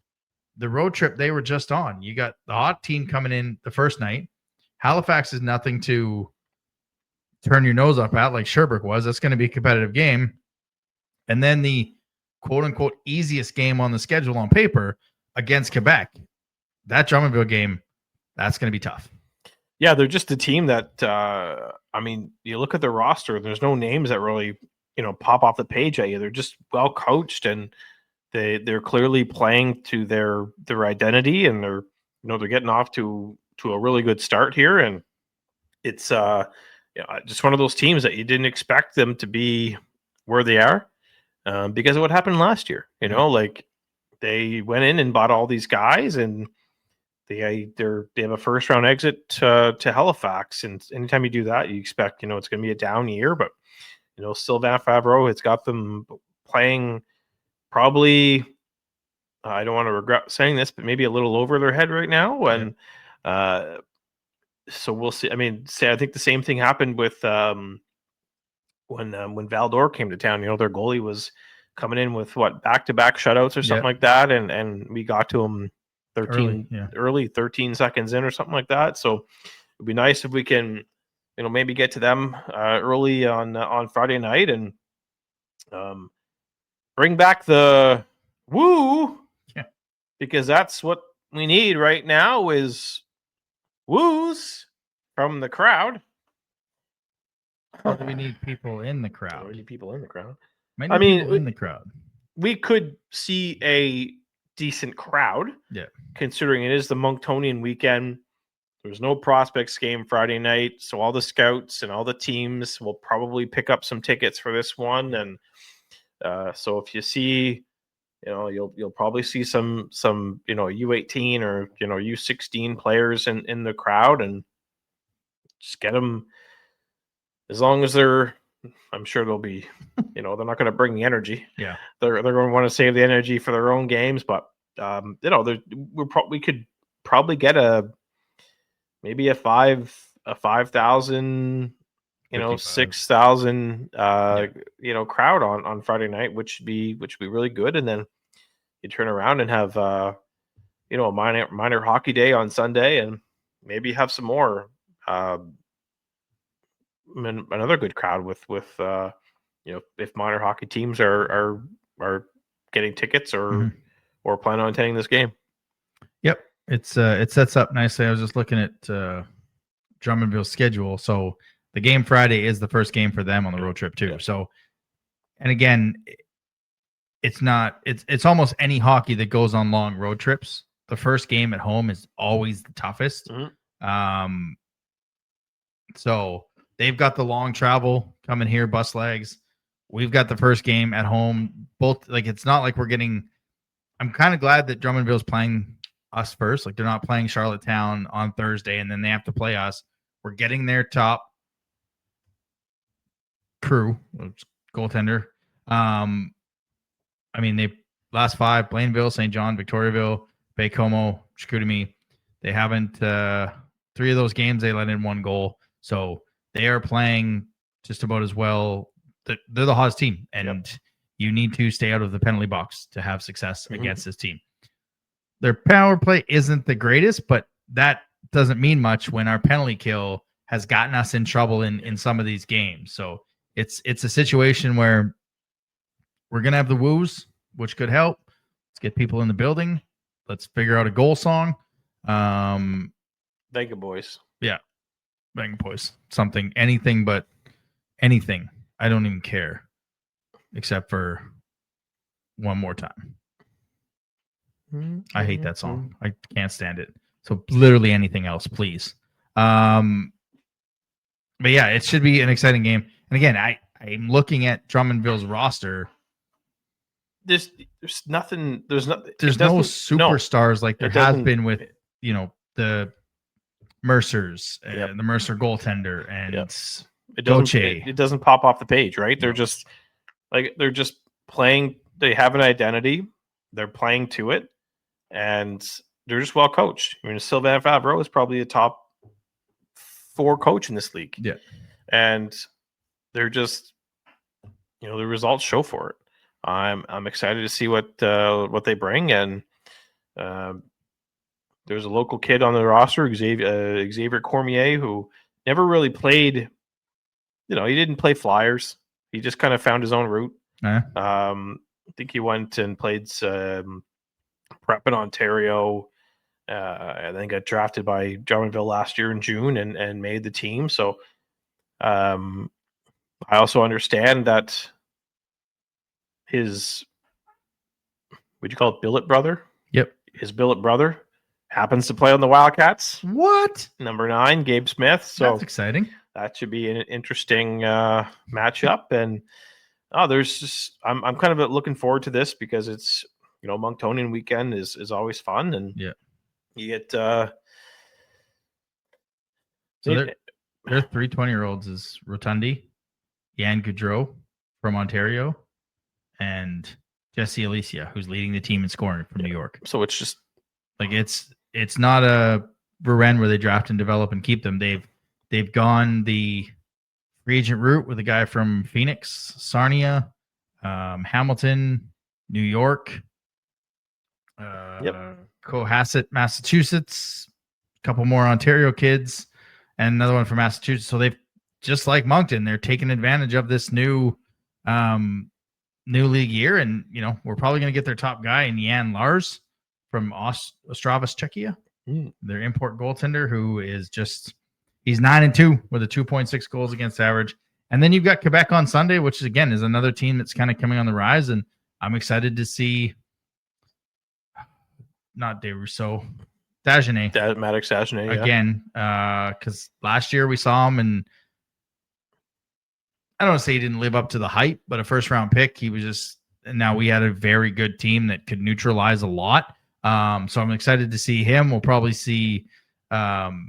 the road trip they were just on. You got the hot team coming in the first night. Halifax is nothing to turn your nose up at like Sherbrooke was. That's going to be a competitive game. And then the quote-unquote easiest game on the schedule on paper against Quebec. That Drummondville game, that's going to be tough. Yeah, they're just a team that, you look at their roster, there's no names that really, pop off the page at you. They're just well coached, and they're clearly playing to their identity, and they're getting off to a really good start here. And it's just one of those teams that you didn't expect them to be where they are because of what happened last year. Like they went in and bought all these guys, and they have a first round exit to Halifax, and anytime you do that, you expect it's going to be a down year. But Sylvain Favreau has got them playing probably. I don't want to regret saying this, but maybe a little over their head right now. And so we'll see. I think the same thing happened with when Valdor came to town. Their goalie was coming in with back-to-back shutouts or something like that, and we got to him 13 seconds in or something like that. So it'd be nice if we can, maybe get to them early on Friday night and bring back the woo, because that's what we need right now is woos from the crowd. Or do we need people in the crowd? We need people in the crowd. In the crowd. We could see a decent crowd. Yeah. Considering it is the Monktonian weekend, There's no prospects game Friday night, so all the scouts and all the teams will probably pick up some tickets for this one. And so if you see, you'll probably see some U18 or U16 players in the crowd, and just get them. As long as I'm sure they'll be, they're not going to bring the energy. Yeah, they're going to want to save the energy for their own games, but we could probably get maybe a 5,000, 6,000, crowd on Friday night, which would be really good. And then you turn around and have, a minor hockey day on Sunday, and maybe have some more, another good crowd with if minor hockey teams are getting tickets or plan on attending this game. Yep. It sets up nicely. I was just looking at Drummondville's schedule. So the game Friday is the first game for them on the road trip too. Yeah. So, and again, it's almost any hockey that goes on long road trips. The first game at home is always the toughest. Mm-hmm. So they've got the long travel coming here, bus legs. We've got the first game at home. Both, like, it's not like we're getting. I'm kind of glad that Drummondville's playing us first. Like, they're not playing Charlottetown on Thursday and then they have to play us. We're getting their top crew, goaltender. They last 5: Blainville, St. John, Victoriaville, Baie-Comeau, Chicoutimi. They haven't 3 of those games they let in 1 goal. So they are playing just about as well. They're the hottest team, and you need to stay out of the penalty box to have success against this team. Their power play isn't the greatest, but that doesn't mean much when our penalty kill has gotten us in trouble in some of these games. So it's a situation where we're going to have the woos, which could help. Let's get people in the building. Let's figure out a goal song. Thank you, boys. Yeah. Bang boys. Something, anything but anything. I don't even care. Except for One More Time. I hate that song. I can't stand it. So literally anything else, please. But yeah, it should be an exciting game. And again, I'm looking at Drummondville's roster. There's nothing. There's no superstars like there has been with the Mercers and the Mercer goaltender and it doesn't pop off the page, right? They're just playing. They have an identity. They're playing to it, and they're just well coached. I mean, Sylvain Favreau is probably a top 4 coach in this league. Yeah, and they're just, the results show for it. I'm excited to see what they bring, and there's a local kid on the roster, Xavier Cormier, who never really played. He didn't play Flyers. He just kind of found his own route. I think he went and played prep in Ontario. And then got drafted by Drummondville last year in June and made the team. So I also understand that his, would you call it billet brother? Yep. His billet brother happens to play on the Wildcats. What? Number 9, Gabe Smith. So that's exciting. That should be an interesting matchup. And there's just I'm kind of looking forward to this because it's Monctonian weekend is always fun, and yeah, you get so their 3 20-year-olds is Rotundi, Yan Goudreau from Ontario, and Jesse Alicia, who's leading the team in scoring from New York. So it's just like it's not a Rouen where they draft and develop and keep them. They've gone the free agent route with a guy from Phoenix, Sarnia, Hamilton, New York, Cohasset, Massachusetts, a couple more Ontario kids, and another one from Massachusetts. So they've, just like Moncton, they're taking advantage of this new league year, and we're probably going to get their top guy in Jan Lars from Ostravas, Czechia. Their import goaltender, who is he's 9-2 with a 2.6 goals against average. And then you've got Quebec on Sunday, which again is another team that's kind of coming on the rise, and I'm excited to see not De Rousseau, Dagenet. Maddox Dagenet, yeah. Again, because last year we saw him, and I don't want to say he didn't live up to the hype, but a first round pick, he was just. And now we had a very good team that could neutralize a lot. So I'm excited to see him. We'll probably see Deneau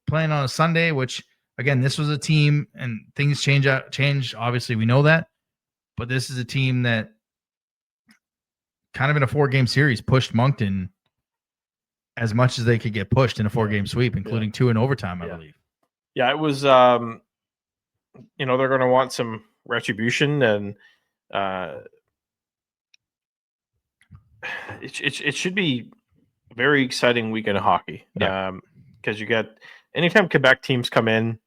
playing on a Sunday, which again, this was a team, and things change. Obviously, we know that, but this is a team that kind of in a 4-game series pushed Moncton as much as they could get pushed in a 4-game sweep, including 2 in overtime, I believe. Yeah, it was. They're going to want some retribution, and it should be a very exciting weekend of hockey. Because you get anytime Quebec teams come in,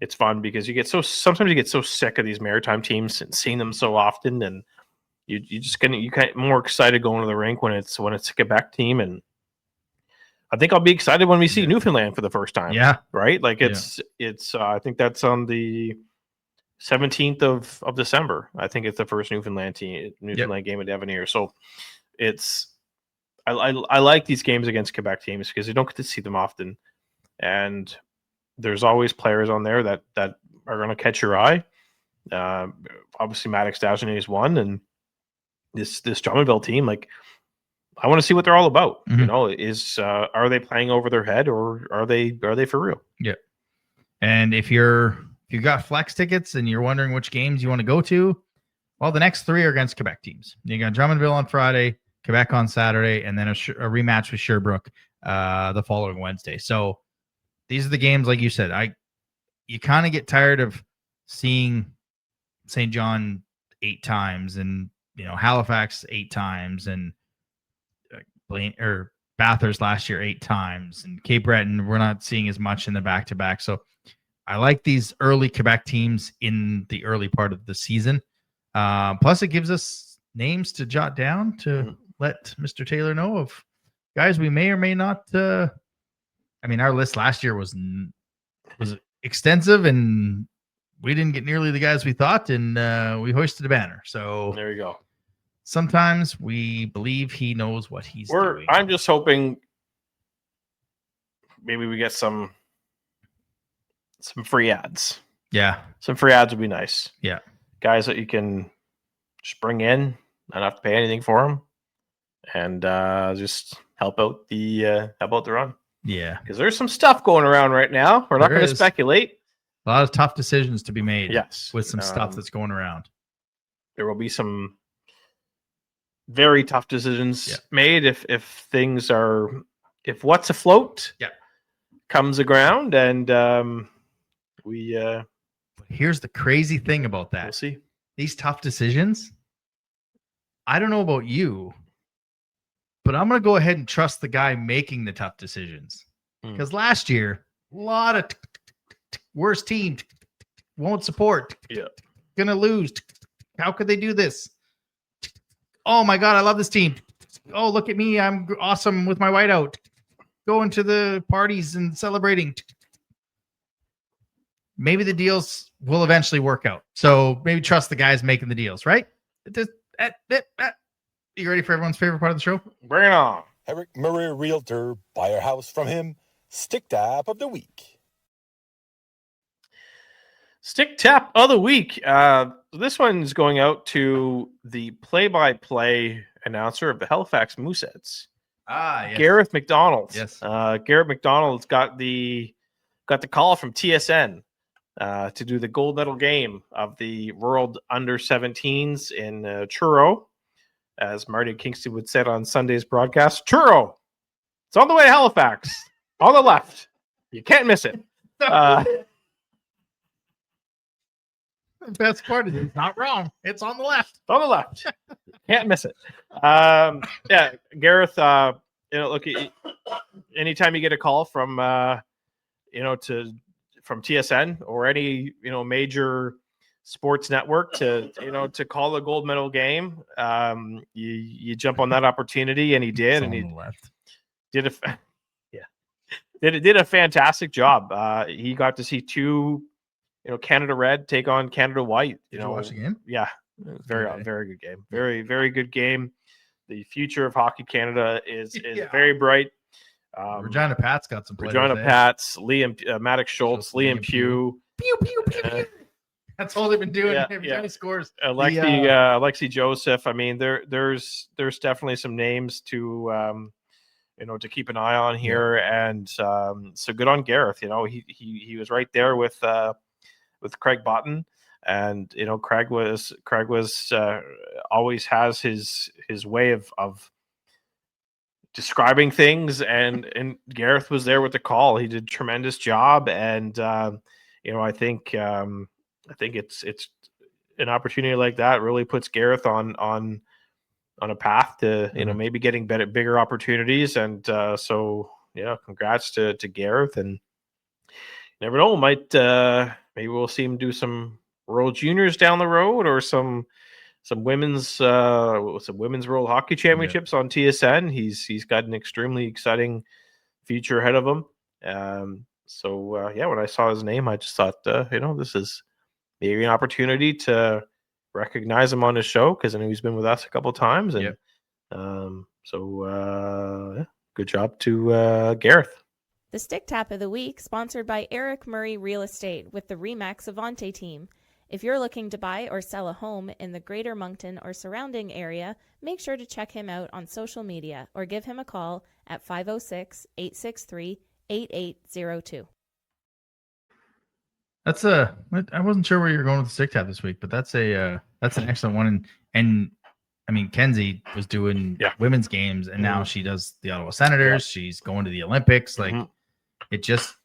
it's fun because sometimes you get so sick of these maritime teams and seeing them so often, and you get more excited going to the rink when it's a Quebec team. And I think I'll be excited when we see Newfoundland for the first time. Yeah, right. Like it's I think that's on the 17th of December. I think it's the first Newfoundland game at Devanir. So I like these games against Quebec teams because you don't get to see them often, and there's always players on there that are going to catch your eye. Obviously, Maddox Dagenet is one, and this Drummondville team, like, I want to see what they're all about. Mm-hmm. Are they playing over their head, or are they for real? Yeah. And if you got flex tickets and you're wondering which games you want to go to, well, the next 3 are against Quebec teams. You got Drummondville on Friday, Quebec on Saturday, and then a rematch with Sherbrooke the following Wednesday. So these are the games, like you said. You kind of get tired of seeing St. John 8 times, and Halifax 8 times, and Bathurst last year 8 times, and Cape Breton we're not seeing as much in the back-to-back. So I like these early Quebec teams in the early part of the season. Plus, it gives us names to jot down to let Mr. Taylor know of guys we may or may not. Our list last year was extensive, and we didn't get nearly the guys we thought, and we hoisted a banner. So there you go. Sometimes we believe he knows what he's doing. I'm just hoping maybe we get some free ads. Yeah. Some free ads would be nice. Yeah. Guys that you can just bring in, not have to pay anything for them, and just help out the run. Yeah. Because there's some stuff going around right now. We're not going to speculate. A lot of tough decisions to be made. Yes. With some stuff that's going around. There will be some very tough decisions made if what's afloat comes aground, and But here's the crazy thing about that. We'll see. These tough decisions, I don't know about you, but I'm going to go ahead and trust the guy making the tough decisions. Because last year, a lot of worst team, won't support, gonna lose. How could they do this? Oh my God, I love this team. Oh, look at me. I'm awesome with my whiteout. Going to the parties and celebrating. Maybe the deals will eventually work out. So maybe trust the guys making the deals, right? You ready for everyone's favorite part of the show? Bring it on. Eric Murray, Realtor. Buy a house from him. Stick Tap of the Week. Stick Tap of the Week. This one's going out to the play-by-play announcer of the Halifax Mooseheads. Yes. Gareth McDonald. Yes. Gareth McDonald's got the call from TSN to do the gold medal game of the World Under-17s in Truro. As Marty Kingston would say on Sunday's broadcast, Truro. It's on the way to Halifax. On the left. You can't miss it. The best part is it's not wrong. It's on the left. On the left. Can't miss it. Gareth, look, anytime you get a call from from TSN or any major sports network to call a gold medal game, you jump on that opportunity, and he did, and he left. did a fantastic job. He got to see two Canada Red take on Canada White. Did you watch the game? Yeah, very good game. Very, very good game. the future of Hockey Canada is very bright. Regina Pat's got some players. Regina Pats, Liam Maddox Schultz, Liam Pugh. Pew, pew, pew, pew. That's all they've been doing. Every time he scores. Alexi Joseph. I mean, there's definitely some names to to keep an eye on here, and so good on Gareth. He was right there with Craig Botten, and Craig was always has his way of describing things, and Gareth was there with the call. He did a tremendous job, and I think it's an opportunity like that really puts Gareth on a path to maybe getting bigger opportunities, and congrats to Gareth. And never know, maybe we'll see him do some World Juniors down the road, or some women's World Hockey Championships on TSN. He's got an extremely exciting future ahead of him. When I saw his name, I just thought, this is maybe an opportunity to recognize him on his show, because I know he's been with us a couple of times, and good job to Gareth. The Stick Tap of the Week, sponsored by Eric Murray Real Estate with the Remax Avante team. If you're looking to buy or sell a home in the Greater Moncton or surrounding area, make sure to check him out on social media or give him a call at 506-863-8802. I wasn't sure where you're going with the Stick Tap this week, but that's an excellent one. And I mean, Kenzie was doing women's games, and now she does the Ottawa Senators. She's going to the Olympics. It just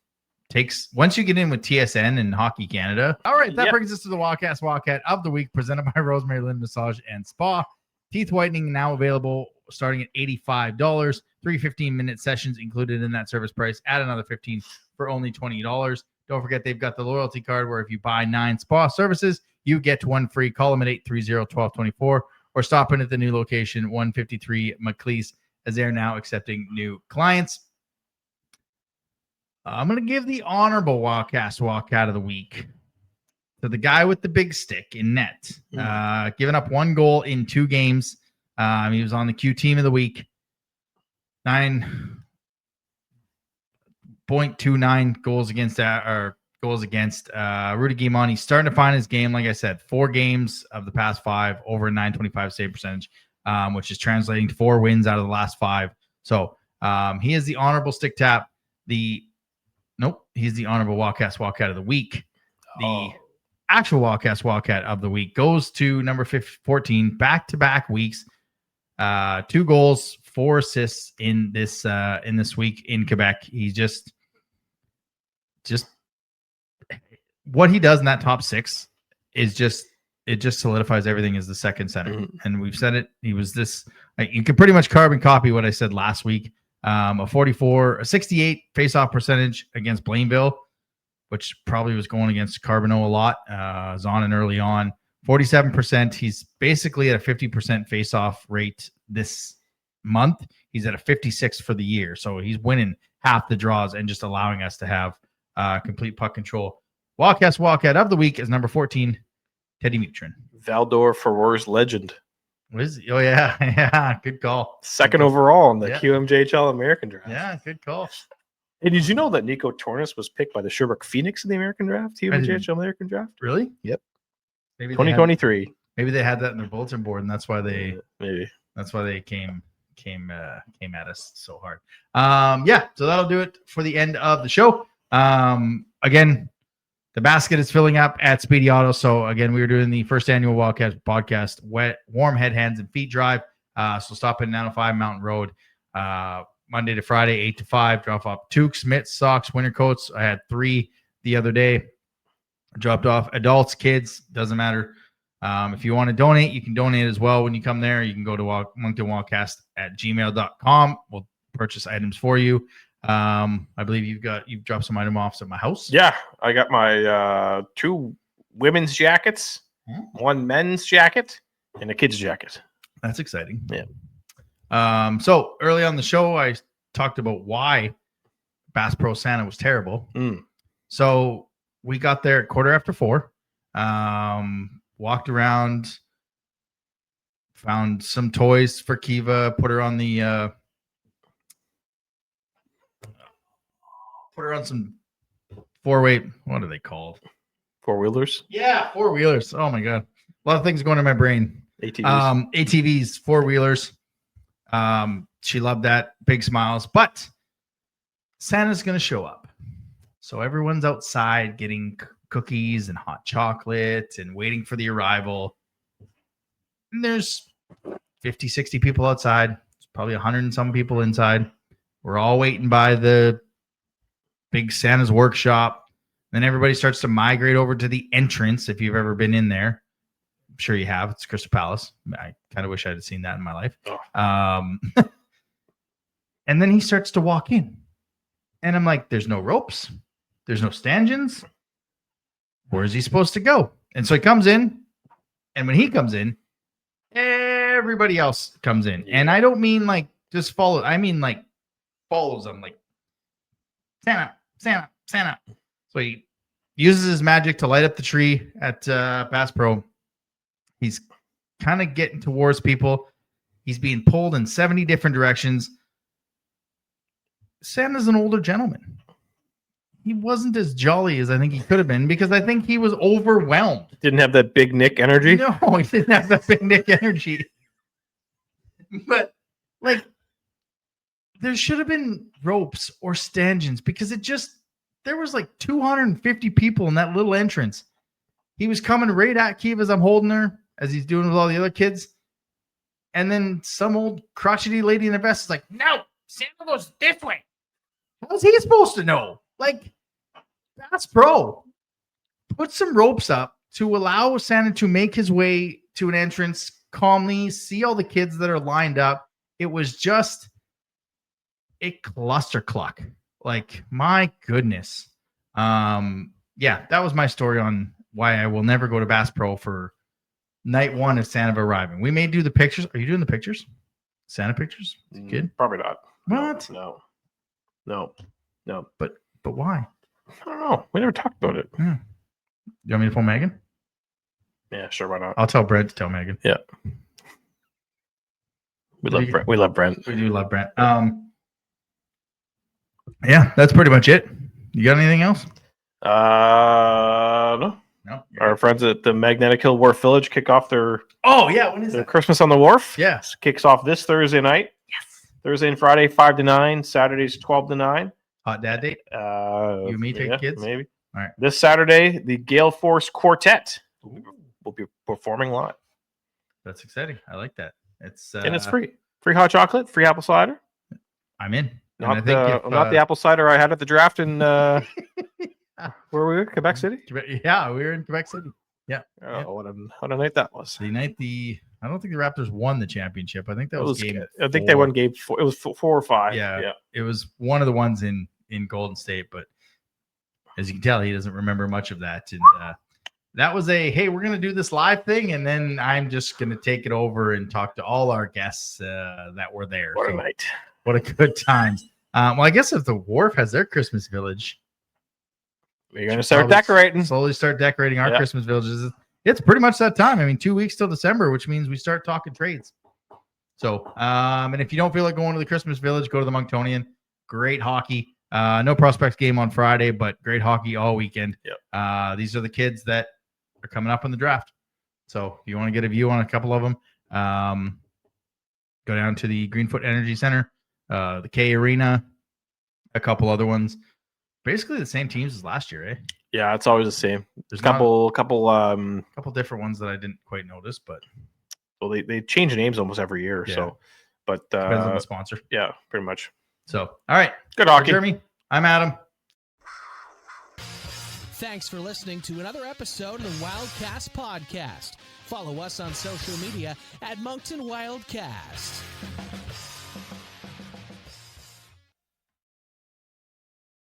takes, once you get in with TSN and Hockey Canada. All right, that brings us to the Wildcat of the Week, presented by Rosemary Lynn Massage and Spa. Teeth whitening now available starting at $85. 3 15-minute sessions included in that service price. Add another $15 for only $20. Don't forget, they've got the loyalty card where if you buy 9 spa services, you get 1 free. Call them at 830-1224 or stop in at the new location, 153 Macleese, as they're now accepting new clients. I'm going to give the honorable Wildcat of the Week to the guy with the big stick in net. Giving up 1 goal in 2 games. He was on the Q Team of the Week. 9.29 goals against Rudy Guimond. He's starting to find his game. Like I said, 4 games of the past 5 over a 925 save percentage, which is translating to 4 wins out of the last 5. So he is the honorable stick tap. He's the honorable Wildcat of the Week. The actual Wildcat of the Week goes to number 14, back-to-back weeks. 2 goals, 4 assists in this week in Quebec. He's just what he does in that top 6 is just solidifies everything as the second center. And we've said it. He was this. You can pretty much carbon copy what I said last week. A 68 face-off percentage against Blainville, which probably was going against Carbonneau a lot. Was on and early on. 47%. He's basically at a 50% face-off rate this month. He's at a 56 for the year. So he's winning half the draws and just allowing us to have complete puck control. Wildcat of the Week is number 14, Teddy Mutrin. Valdor Ferror's legend. What is it? Oh, yeah. Good call. Second overall in the QMJHL American Draft. Yeah, good call. Hey, did you know that Nico Tornis was picked by the Sherbrooke Phoenix in the American Draft? QMJHL American Draft? Really? Yep. Maybe 2023. Maybe they had that in their bulletin board, and that's why they came at us so hard. So that'll do it for the end of the show. Again, the basket is filling up at Speedy Auto. So again, we were doing the first annual Wildcats podcast, warm head, hands, and feet drive. So stop at 905 Mountain Road, Monday to Friday, 8 to 5. Drop off toques, mitts, socks, winter coats. I had 3 the other day. Dropped off adults, kids, doesn't matter. If you want to donate, you can donate as well. When you come there, you can go to monctonwildcast@gmail.com. We'll purchase items for you. I believe you've dropped some item offs at my house. Yeah, I got my 2 women's jackets, 1 men's jacket, and a kid's jacket. That's exciting. Yeah. So early on the show, I talked about why Bass Pro Santa was terrible. So we got there at 4:15. Walked around, Found some toys for Kiva. Put her on the some 4-weight. What are they called? 4-wheelers. Yeah, 4-wheelers. Oh my god, a lot of things going in my brain. ATVs. ATVs, 4-wheelers. She loved that. Big smiles. But Santa's gonna show up, so everyone's outside getting cookies and hot chocolate and waiting for the arrival. And there's 50, 60 people outside. There's probably 100 and some people inside. We're all waiting by the big Santa's workshop. Then everybody starts to migrate over to the entrance. If you've ever been in there, I'm sure you have. It's Crystal Palace. I kind of wish I had seen that in my life. Oh. And then he starts to walk in. And I'm like, there's no ropes. There's no stanchions. Where is he supposed to go? And so he comes in. And when he comes in, everybody else comes in. And I don't mean like just follow. I mean like follows them. Like, Santa, Santa, Santa. So he uses his magic to light up the tree at Bass Pro. He's kind of getting towards people. He's being pulled in 70 different directions. Santa's an older gentleman. He wasn't as jolly as I think he could have been because I think he was overwhelmed. Didn't have that big Nick energy. No, he didn't have that big Nick energy. But like, there should have been ropes or stanchions because there was like 250 people in that little entrance. He was coming right at Kiva as I'm holding her, as he's doing with all the other kids. And then some old crotchety lady in the vest is like, no, Santa goes this way. How's he supposed to know? Like, Bass Pro, put some ropes up to allow Santa to make his way to an entrance calmly, see all the kids that are lined up. It was just a clustercluck. Like, my goodness. Yeah, that was my story on why I will never go to Bass Pro for night one of Santa arriving. We may do the pictures. Are you doing the pictures? Santa pictures? Kid? Probably not. What? No. But why? I don't know. We never talked about it. You want me to phone Megan? Yeah, sure. Why not? I'll tell Brent to tell Megan. Yeah. We love Brent. We love Brent. We do love Brent. Yeah, that's pretty much it. You got anything else? No. Our friends at the Magnetic Hill Wharf Village kick off their when is their that? Christmas on the Wharf. Yes. Kicks off this Thursday night. Yes. Thursday and Friday, 5 to 9. Saturdays, 12 to 9. Hot dad date? You and me take kids? Maybe. All right. This Saturday, the Gale Force Quartet will be performing live. That's exciting. I like that. And it's free. Free hot chocolate, free apple cider. I'm in. Not the apple cider I had at the draft in where were we? Quebec City? Yeah, we were in Quebec City. Yeah. Oh, what a night that was. The night I don't think the Raptors won the championship. I think that was game. I think they won game 4. It was 4 or 5. Yeah. It was one of the ones in Golden State, but as you can tell, he doesn't remember much of that. And that was hey, we're going to do this live thing, and then I'm just going to take it over and talk to all our guests that were there. What a night. What a good time. Well, I guess if the Wharf has their Christmas village, we're going to start decorating. Slowly start decorating our Christmas villages. It's pretty much that time. I mean, 2 weeks till December, which means we start talking trades. So, and if you don't feel like going to the Christmas village, go to the Monctonian. Great hockey. No prospects game on Friday, but great hockey all weekend. Yep. These are the kids that are coming up in the draft. So if you want to get a view on a couple of them, go down to the Greenfoot Energy Center, the K Arena, a couple other ones. Basically the same teams as last year, eh? Yeah, it's always the same. There's a couple different ones that I didn't quite notice, but well, they change names almost every year. Yeah. So, but depends on the sponsor. Yeah, pretty much. So, all right, good hockey, Jeremy. I'm Adam. Thanks for listening to another episode of the Wildcast podcast. Follow us on social media at Moncton Wildcast.